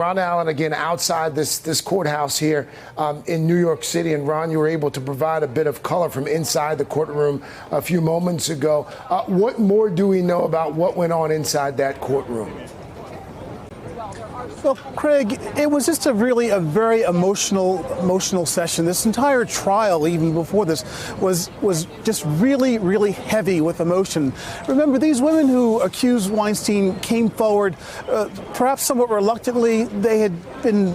Ron Allen, again, outside this courthouse here in New York City. And Ron, you were able to provide a bit of color from inside the courtroom a few moments ago. What more do we know about what went on inside that courtroom? Well, Craig, it was just a very emotional session. This entire trial, even before this, was just really heavy with emotion. Remember, these women who accused Weinstein came forward, perhaps somewhat reluctantly. It had been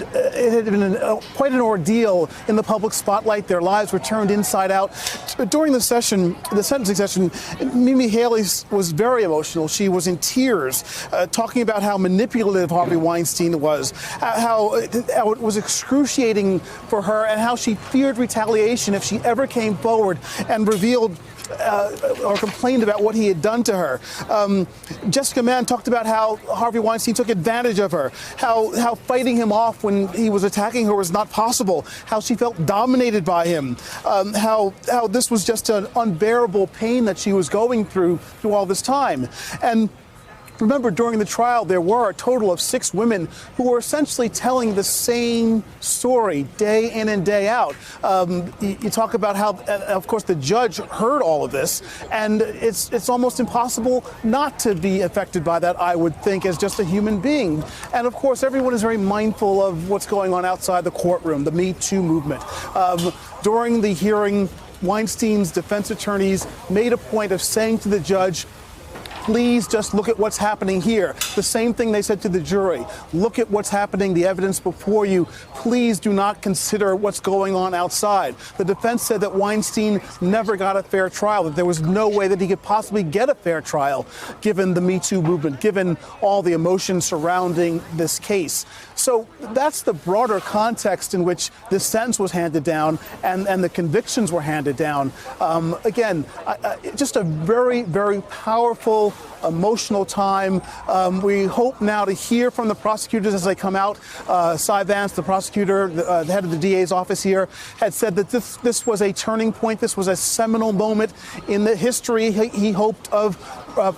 quite an ordeal in the public spotlight. Their lives were turned inside out. But during the session, the sentencing session, Mimi Haley was very emotional. She was in tears, talking about how manipulative Harvey Weinstein was, how it was excruciating for her, and how she feared retaliation if she ever came forward and revealed or complained about what he had done to her. Jessica Mann talked about how Harvey Weinstein took advantage of her, how fighting him off when he was attacking her was not possible, how she felt dominated by him, how this was just an unbearable pain that she was going through all this time. And remember, during the trial, there were a total of 6 women who were essentially telling the same story day in and day out. You talk about how, of course, the judge heard all of this, and it's almost impossible not to be affected by that, I would think, as just a human being. And, of course, everyone is very mindful of what's going on outside the courtroom, the Me Too movement. During the hearing, Weinstein's defense attorneys made a point of saying to the judge, please just look at what's happening here. The same thing they said to the jury. Look at what's happening, the evidence before you. Please do not consider what's going on outside. The defense said that Weinstein never got a fair trial, that there was no way that he could possibly get a fair trial, given the Me Too movement, given all the emotion surrounding this case. So that's the broader context in which this sentence was handed down and the convictions were handed down. Again, just a very powerful, emotional time. We hope now to hear from the prosecutors as they come out. Cy Vance, the prosecutor, the head of the DA's office here, had said that this was a turning point. This was a seminal moment in the history, he hoped, of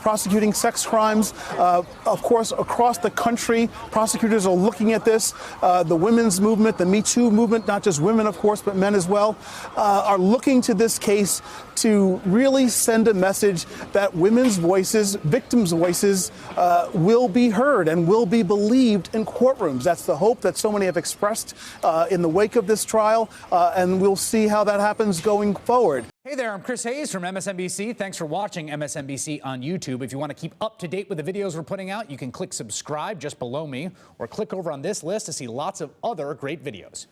prosecuting sex crimes. Of course, across the country, prosecutors are looking at this. The women's movement, the Me Too movement, not just women, of course, but men as well, are looking to this case to really send a message that women's voices, victims' voices, will be heard and will be believed in courtrooms. That's the hope that so many have expressed in the wake of this trial, and we'll see how that happens going forward. Hey there, I'm Chris Hayes from MSNBC. Thanks for watching MSNBC on YouTube. If you want to keep up to date with the videos we're putting out, you can click subscribe just below me or click over on this list to see lots of other great videos.